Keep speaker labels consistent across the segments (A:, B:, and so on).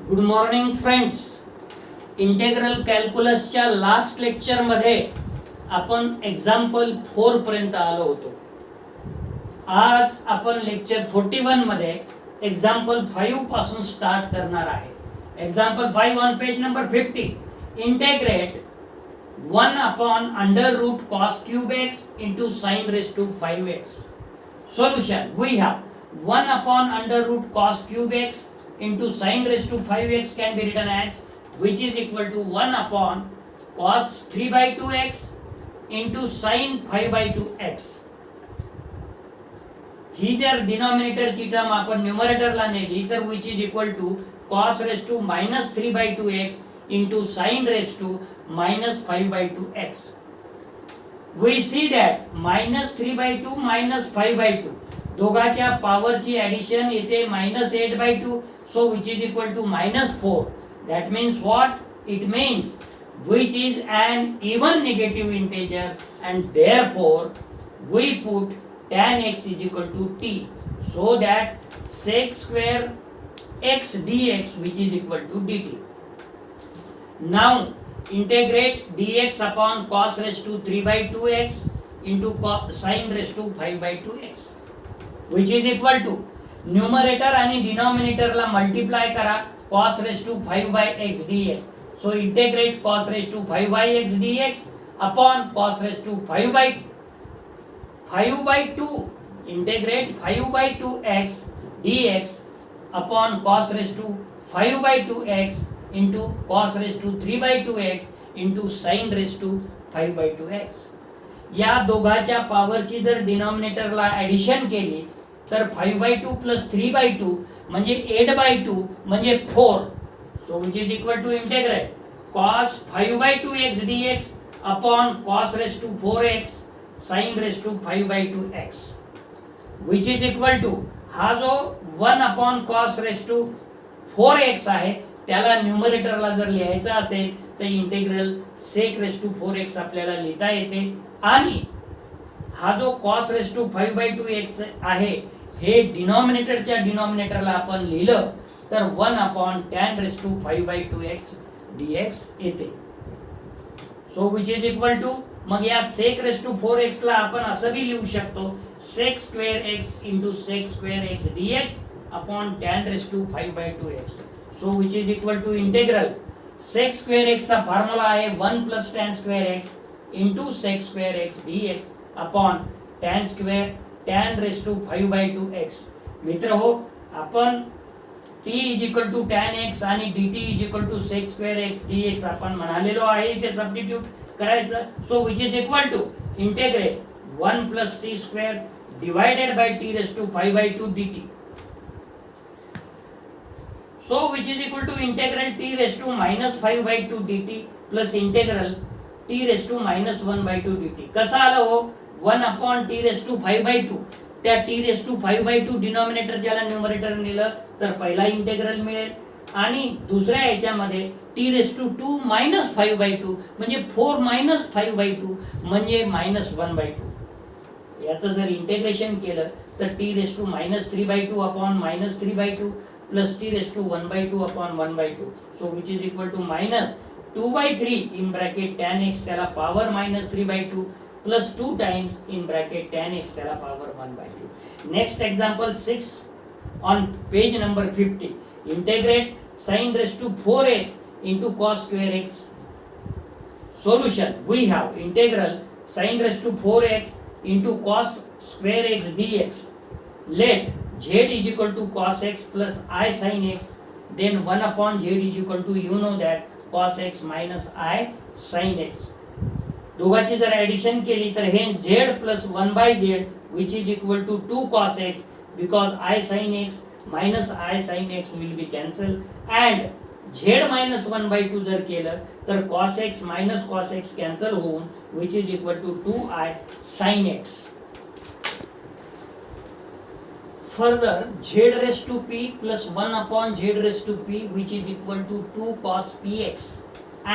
A: Good morning friends. Integral कॅल्क्युलसच्या last लेक्चरमध्ये आपण एक्झाम्पल 4 पर्यंत आलो होतो. आज आपण लेक्चर 41 मध्ये एक्झाम्पल 5 पासून स्टार्ट करणार आहे. Example 5 on page number 50. Integrate 1 upon under root cos cube x into sine raise to 5x. Solution. We have 1 upon under root cos cube x into sin raised to 5x can be written as which is equal to 1 upon cos 3 by 2x into sin 5 by 2x. ही जर डिनॉमिनेटरची term आपण न्यूमरेटरला नेली तर which is equal to cos raised to minus 3 by 2x into sin raised to minus 5 by 2x. We see that minus 3 by 2 minus 5 by 2 दोघांच्या पॉवरची addition येते minus 8 by 2, so which is equal to minus 4. That means what? It means which is an even negative integer and therefore we put tan x is equal to t, so that sec square x dx which is equal to dt. Now integrate dx upon cos raised to 3 by 2x into sin raised to 5 by 2x which is equal to numerator आणि denominator ला multiply करा cos raised to 5 by x dx. So integrate cos raised to 5 by x dx upon cos raised to 5 by 2. Integrate 5 by 2x dx upon cos raised to 5 by 2x into cos raised to 3 by 2x into sin raised to 5 by 2x. या दोघांच्या पॉवरची जर डिनॉमिनेटरला addition केली तर 5 by 2 plus 3 by 2 म्हणजे 8 by 2 म्हणजे 4. So which is equal to integrate cos 5 by 2x dx upon cos raised to 4x sin raised to 5 by 2x which is equal to हा जो 1 upon cos raised to 4x आहे त्याला न्यूमरेटरला जर लिहायचा असेल तर integral sec raised to 4x आपल्याला लिहिता येते आणि हा जो cos raised to 5 by 2x आहे हे डिनॉमिनेटरच्या डिनॉमिनेटरला आपण लिहिलं तर 1 upon tan raised to 5 by 2x dx येते. So which is equal to मग या sec raised to 4x ला आपण असं भी लिहू शकतो sec square x into sec square x dx upon tan raised to 5 by 2x. So which is equal to integral sec square x चा formula आहे 1 plus tan square x into sec square x dx upon tan raised to 5 by 2x. मित्र हो, आपण t is equal to tan x आणि dt is equal to sec square x dx आपण म्हणालेलो आहे इथे substitute करायचं. So which is equal to integrate 1 plus t square divided by t raised to 5 by 2 dt. So which is equal to integral t raised to minus 5 by 2 dt plus integral t raised to minus 1 by 2 dt. कसा आलं हो 1 upon t raised to 5 by 2 त्या t raised to 5 by 2 denominator ज्याला numerator नेलं तर पहिला integral मिळेल आणि दुसऱ्या ह्याच्यामध्ये t raised to 2 minus 5 by 2 म्हणजे 4 minus 5 by 2 म्हणजे minus 1 by 2. याचं जर इंटेग्रेशन केलं तर t raised to minus 3 by 2 upon minus 3 by 2 plus t raised to 1 by 2 upon 1 by 2. So which is equal to minus 2 by 3 in bracket tan x त्याला power minus 3 by 2 plus 2 times in bracket tan x त्याला power 1 by 2. Next example 6 on page number 50. Integrate sin raised to 4x into cos square x. Solution. We have integral sin raised to 4x into cos square x dx. Let z is equal to cos x plus I sin x, then 1 upon z is equal to you know that cos x minus I sin x. दोघांची जर addition केली तर हे z plus 1 by z which is equal to 2 cos x because I sin x minus I sin x will be cancelled and z minus 1 by 2 जर केलं तर cos x minus cos x cancel होऊन which is equal to 2I sin x. Further, z raised to p plus 1 upon z raised to p which is equal to 2 cos px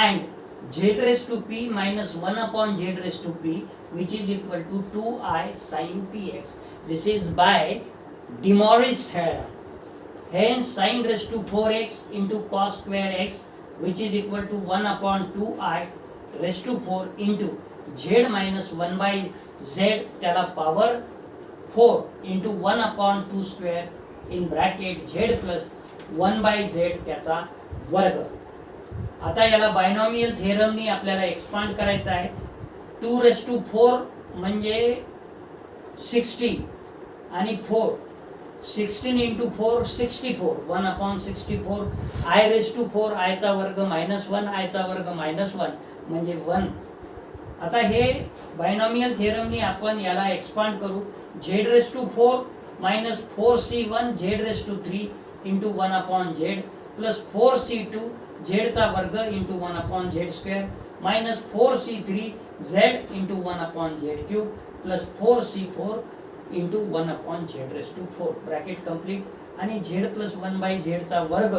A: and z raised to p minus 1 upon z raised to p which is equal to 2I sin px. This is by De Moivre's theorem. Hence sin raised to 4x into cos square x which is equal to 1 upon 2i raised to 4 into z minus 1 by z त्याला power 4 into 1 upon 2 square in bracket z plus 1 by z त्याचा वर्ग. आता याला binomial थेरमनी आपल्याला expand करायचं आहे. 2 race to 4 म्हणजे 16 आणि 4 16 into 4 64 1 upon 64 I raise to 4 आयचा वर्ग मायनस 1 आयचा वर्ग मायनस 1 म्हणजे 1. आता हे बायनॉमियल थेरमनी आपण याला एक्सपांड करू. Z raise to 4 minus 4c1 Z raise to 3 into 1 upon Z plus 4c2 झेडचा वर्ग into 1 upon Z square minus 4c3 Z into 1 upon Z cube plus 4c4 into 1 upon Z raise to 4 bracket complete आणि Z plus 1 by झेडचा वर्ग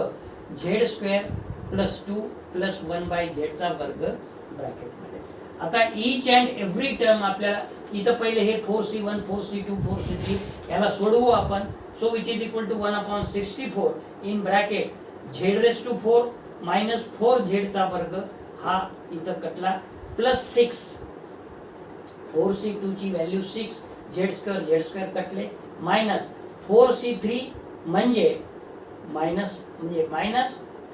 A: Z square plus 2 plus 1 by झेडचा वर्ग ब्रॅकेटमध्ये. आता each and every term आपल्याला इथं पहिले हे 4c1 4c2 4c3 याला सोडवू आपण. So which is equal to 1 upon 64 in bracket Z raise to 4 minus 4 झेडचा वर्ग हा इथं कटला प्लस 6 4c2 ची व्हॅल्यू 6 झेड स्क्वेअर कटले मायनस 4c3 म्हणजे मायनस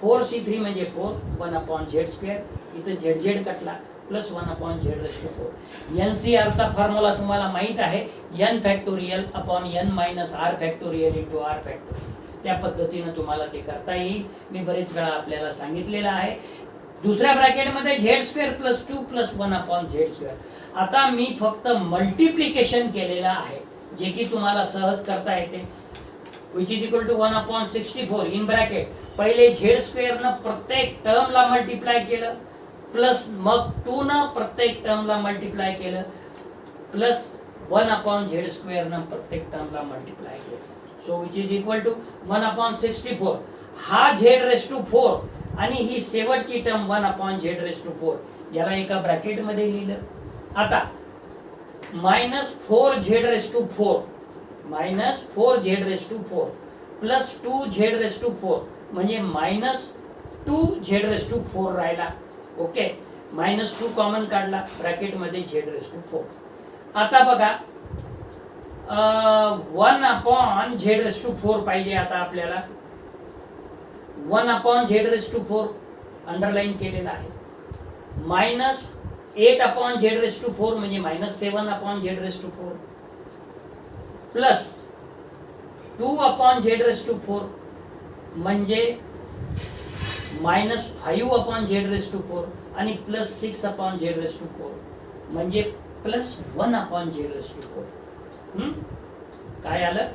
A: 4c3 म्हणजे 4 1 अपॉन झेड स्क्वेअर इथं झेड कटला plus 1 upon Z raise to 4. एनसीआरचा फॉर्म्युला तुम्हाला माहित आहे n factorial upon n minus r factorial into r factorial. त्या पद्धतीने तुम्हाला ते करता येईल. मी बरेच वेळा आपल्याला सांगितलेलं आहे. दुसऱ्या ब्रॅकेटमध्ये Z square plus 2 plus 1 upon Z square. आता मी फक्त मल्टिप्लिकेशन केलेलं आहे जे की तुम्हाला सहज करता येते. Which is equal to 1 upon 64 in bracket पहिले झेड स्क्वेअरनं प्रत्येक टर्मला मल्टिप्लाय केलं प्लस मग 2 न प्रत्येक टर्मला मल्टिप्लाय केलं प्लस 1 अपॉन झेड स्क्वेअरनं प्रत्येक टर्मला मल्टिप्लाय केलं. So which is equal to 1 upon 64 हा झेड रेस टू 4 आणि ही शेवटची term 1 upon Z raise to 4 याला एका ब्रॅकेट मध्ये लिहिलं. आता minus 4 Z raise to 4 minus 4 Z raise to 4 plus 2 Z raise to 4 म्हणजे मायनस 2 झेड रेस टू 4 राहिला. ओके मायनस 2 कॉमन काढला ब्रॅकेट मध्ये झेड रेस टू 4. आता बघा 1 अपॉन झेड रेस टू 4 पाहिजे. आता आपल्याला 1 upon Z raise to 4 underline केलेला आहे. Minus 8 upon Z raise to 4 म्हणजे minus 7 upon Z raise to 4 plus 2 upon Z raise to 4 म्हणजे minus 5 upon Z raise to 4 आणि plus 6 upon Z raise to 4 म्हणजे plus 1 upon Z raise to 4. काय आलं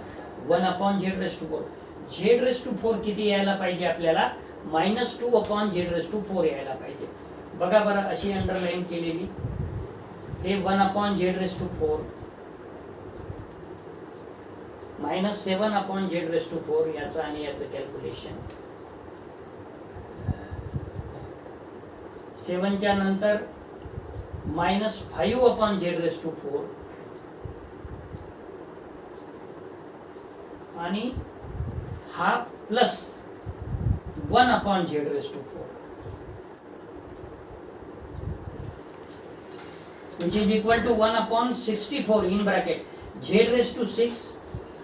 A: 1 upon Z raise to 4. Z raise to 4 किती यायला पाहिजे आपल्याला minus 2 upon Z raise to 4 यायला पाहिजे. बघा बरं अशी अंडरलाईन केलेली हे 1 upon Z raise to 4 minus 7 upon Z raise to 4 याचं आणि याचं कॅल्क्युलेशन. 7 च्या नंतर minus 5 upon Z raise to 4 आणि हा plus 1 upon Z raise to 4 which is equal to 1 upon 64 in bracket z raised to 6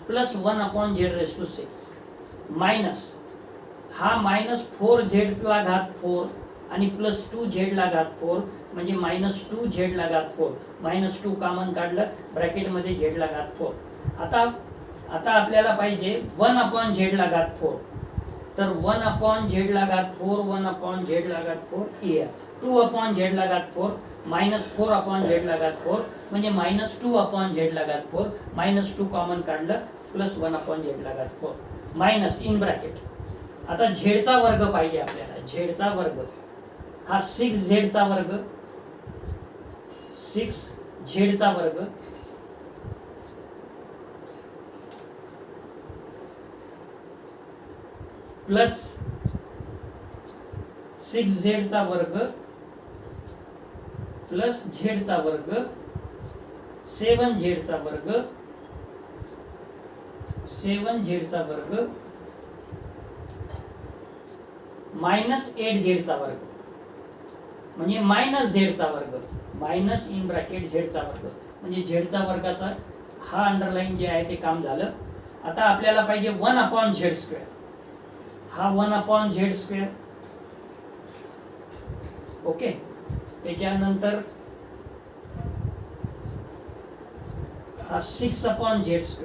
A: plus 1 upon z raised to 6 minus हा minus 4z ला घात 4 आणि प्लस 2z ला घात 4 म्हणजे मायनस 2z ला घात 4 मायनस 2 कॉमन काढलं ब्रॅकेट मध्ये z ला घात 4. आता आपल्याला पाहिजे 1 अपॉन z ला घात 4 तर 1 अपॉन z ला घात 4 1 अपॉन z ला घात 4 here 2 अपॉन z ला घात 4 मायनस 4 अपॉन z ला घात 4 म्हणजे मायनस 2 अपॉन z ला घात 4 मायनस 2 कॉमन काढलं प्लस 1 अपॉन z ला घात 4 मायनस इन ब्रॅकेट. आता झेडचा वर्ग पाहिजे आपल्याला. झेडचा वर्ग हा 6z चा वर्ग 6z चा वर्ग प्लस 6z चा वर्ग प्लस z चा वर्ग 7z चा वर्ग 7z चा वर्ग मायनस 8z चा वर्ग म्हणजे मायनस z चा वर्ग मायनस इन ब्रॅकेट z चा वर्ग म्हणजे z चा वर्गाचा हा अंडरलाईन जे आहे ते काम झालं. आता आपल्याला पाहिजे 1/z². हा 1/z². ओके. त्याच्यानंतर हा 6/z².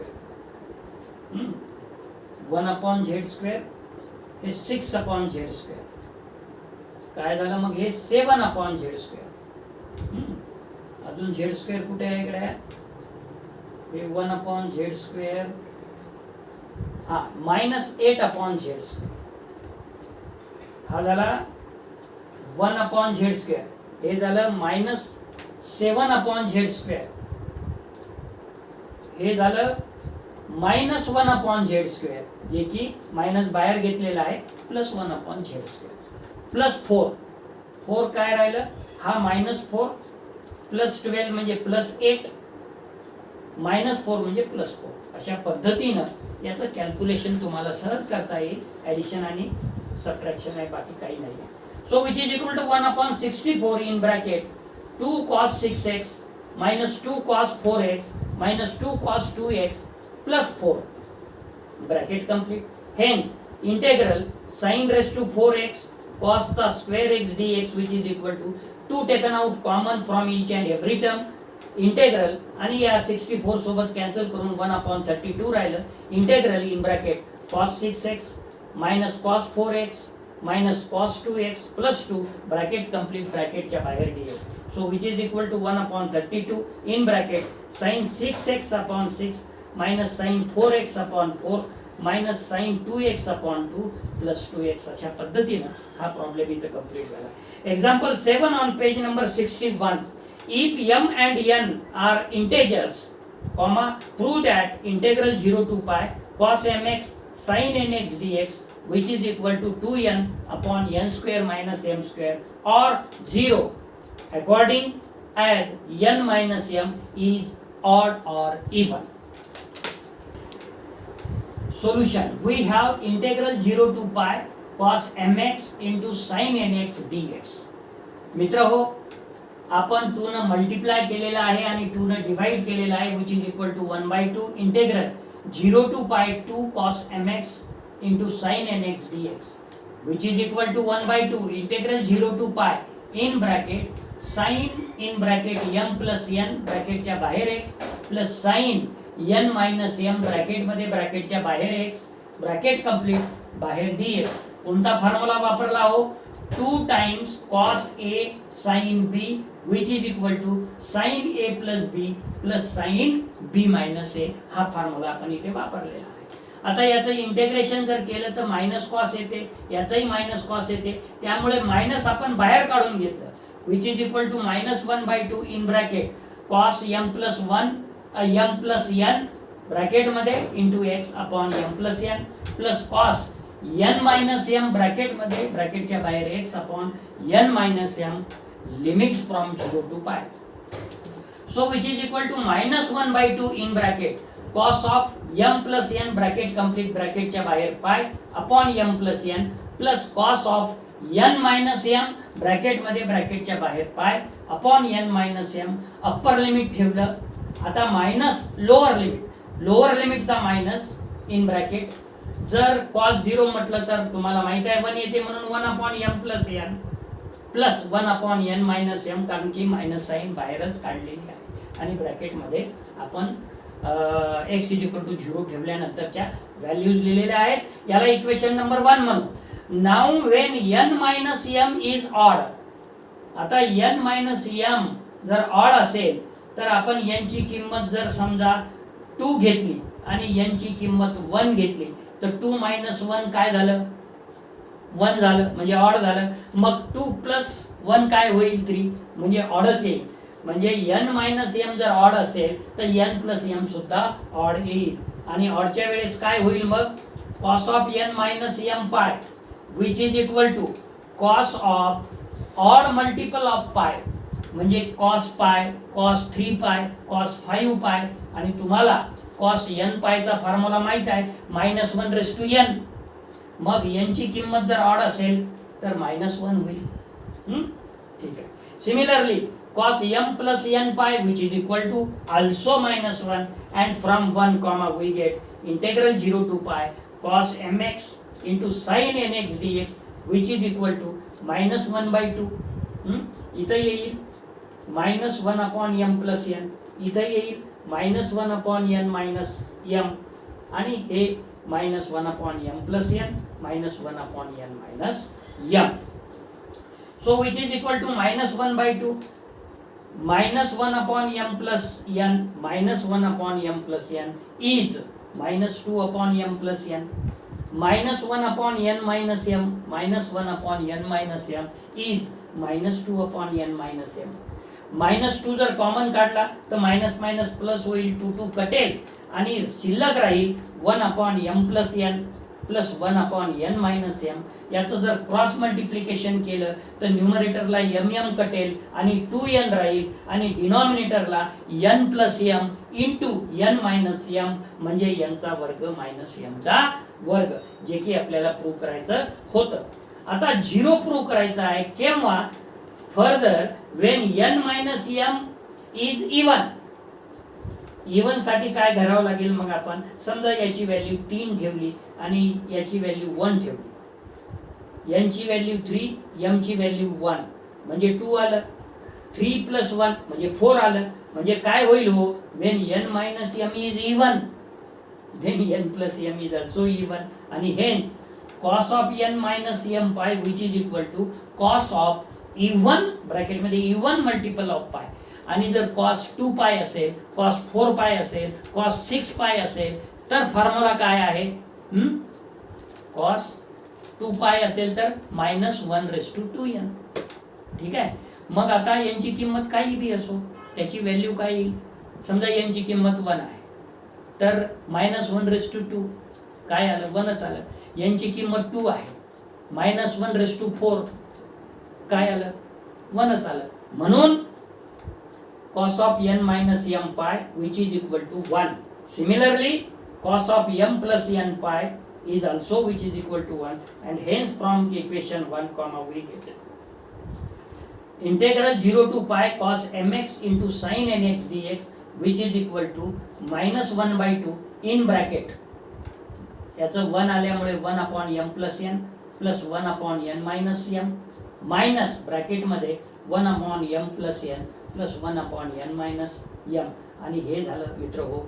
A: 1/z² हे 6/z². काय झालं मग हे 7/z². अजून z² कुठे आहे इकडे? हे 1/z². हा -8/z². हा झाला 1/z². हे झालं -7/z². हे झालं -1/z², जे की मायनस बाहेर घेतलेला आहे, प्लस 1/z². प्लस 4 काय राहिलं? हा -4 प्लस 12 म्हणजे +8 -4 म्हणजे +4. अशा पद्धतीनं याचं कॅल्क्युलेशन तुम्हाला सहज करता येईल. ॲडिशन आणि सबट्रॅक्शन आहे, बाकी काही नाही आहे. So which is equal to 1/64 in bracket 2 cos 6x minus 2 cos 4x minus 2 cos 2x plus 4. Bracket complete. Hence, integral sin raised to 4x cos the square x dx which is equal to 2 taken out common from each and every term. Integral आणि या 64 सोबत cancel करून 1/32 राहिलं. Integral in bracket cos 6x minus cos 4x minus cos 2x plus 2 bracket complete ब्रॅकेटच्या बाहेर dx. So which is equal to 1/32 in bracket sin 6x/6 minus sin 4x/4 minus sin 2x/2 plus 2x. अशा पद्धतीनं हा problem इथं complete झाला. Example 7 on page number 61. If m and n are integers, comma, prove that integral 0 to pi cos mx sin nx dx which is equal to 2n upon n square minus m square or 0 according as n minus m is odd or even. Solution. We have integral 0 to pi cos mx into sin nx dx. मित्र हो, आपण 2 न multiply केलेला आहे आणि 2 न divide केलेला आहे, which is equal to 1/2 integral 0 to pi 2 cos mx into sin nx dx which is equal to 1/2 integral 0 to pi in bracket sin in bracket m plus n ब्रॅकेटच्या बाहेर x plus sin n minus m bracket मध्ये ब्रॅकेटच्या बाहेर x bracket complete बाहेर dx. कोणता formula वापरला हो? 2 times cos a sin b which is equal to sin a plus b plus sin b minus a. हा formula आपण इथे वापरलेला आहे. आता याचं इंटिग्रेशन जर केलं तर मायनस कॉस येते, याचंही मायनस कॉस येते, त्यामुळे मायनस आपण बाहेर काढून घेतलं, which is equal to -1/2 in bracket cos m plus 1 m plus n bracket मध्ये into x upon m plus n plus cos n minus m bracket मध्ये ब्रॅकेटच्या बाहेर x upon n minus m limits from 0 to pi. So which is equal to -1/2 in bracket cos of m plus n bracket complete ब्रॅकेटच्या बाहेर pi upon m plus n plus cos of n minus m bracket मध्ये ब्रॅकेटच्या बाहेर pi upon n minus m. Upper limit ठेवलं. आता minus lower लिमिटचा minus in bracket. जर cos 0 म्हटलं तर तुम्हाला माहिती आहे 1 येते, म्हणून 1/m plus n plus 1/n minus m, कारण की मायनस साइन बाहेरच काढलेली आहे आणि ब्रॅकेट मध्ये आपण x is equal to 0 ठेवल्यानंतरच्या values लिहिलेल्या आहेत. याला इक्वेशन नंबर 1 म्हणू. Now when n minus m is odd. आता n minus m जर ऑड असेल तर आपण n ची किंमत जर समजा 2 घेतली आणि n ची किंमत 1 घेतली तर 2 - 1 काय झालं? 1 झालं, म्हणजे ऑड झालं. मग 2 + 1 काय होईल? 3, म्हणजे ऑडच येईल. म्हणजे n minus m जर ऑड असेल तर n plus m सुद्धा ऑड येईल. आणि ऑडच्या वेळेस काय होईल मग? cos of n minus m pi which is equal to cos of odd multiple of pi, म्हणजे cos pi, cos 3 pi, cos 5 pi. आणि तुम्हाला cos n pi चा फॉर्म्युला माहित आहे, -1/n. मग n ची किंमत जर ऑड असेल तर -1 होईल. ठीक आहे. Similarly cos m plus n pi which is equal to also -1, and from 1 comma we get integral 0 to pi cos mx into sin nx dx which is equal to -1/2. इथं येईल -1 upon m plus n, इथं येईल -1 upon n minus m, आणि हे -1 upon m plus n -1 upon n minus m. So which is equal to -1/2. -1 upon m plus n -1 upon m plus n is -2 upon m plus n. -1 upon n minus m -1 upon n minus m is -2 upon n minus m. -2 जर common काढला तर minus minus plus होईल, 2 कटेल आणि शिल्लक राहील 1 upon m plus n plus 1 upon n minus m. याचं जर क्रॉस मल्टिप्लिकेशन केलं तर न्यूमरेटरला m कटेल आणि 2n राहील, आणि डिनॉमिनेटरला n plus m into n minus m म्हणजे n चा वर्ग मायनस m चा वर्ग, जे की आपल्याला प्रूव्ह करायचं होतं. आता 0 प्रूव्ह करायचं आहे केव्हा? Further when n minus m is even. Even साठी काय करावं लागेल? मग आपण समजा याची व्हॅल्यू 3 ठेवली आणि याची व्हॅल्यू 1 ठेवली, n ची व्हॅल्यू 3, m ची व्हॅल्यू 1 म्हणजे 2 आलं, 3 plus 1 म्हणजे 4 आलं. म्हणजे काय होईल हो? when n minus m is even then n plus m is also even, आणि hence cos of n minus m pi which is equal to cos of even bracket मध्ये even मल्टिपल ऑफ पाय. आणि जर cos 2 पाय असेल, cos 4 पाय असेल, cos 6 पाय असेल तर फॉर्म्युला काय आहे? cos 2 पाय असेल तर -1/2n. ठीक आहे. मग आता यांची किंमत काही बी असो, त्याची व्हॅल्यू काय येईल? समजा यांची किंमत 1 आहे तर -1/2 काय आलं? 1च आलं. यांची किंमत 2 आहे, -1/4 काय आलं? 1च आलं. म्हणून cos of n minus m pi which is equal to 1. Similarly, cos of m plus n pi is also which is equal to 1, and hence from equation 1 comma we get integral 0 to pi cos mx into sin nx dx which is equal to -1/2 in bracket. याचं 1 आल्यामुळे 1 upon m plus n plus 1 upon n minus m minus bracket मध्ये 1 upon m plus n plus 1 upon n minus m. आणि हे झालं मित्र हो.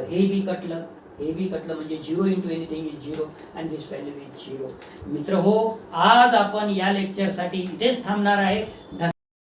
A: हे बी कटलं, हे बी कटलं म्हणजे 0 into anything is 0 and this value is 0. मित्र हो, आज आपण या लेक्चर साठी इथेच थांबणार आहे.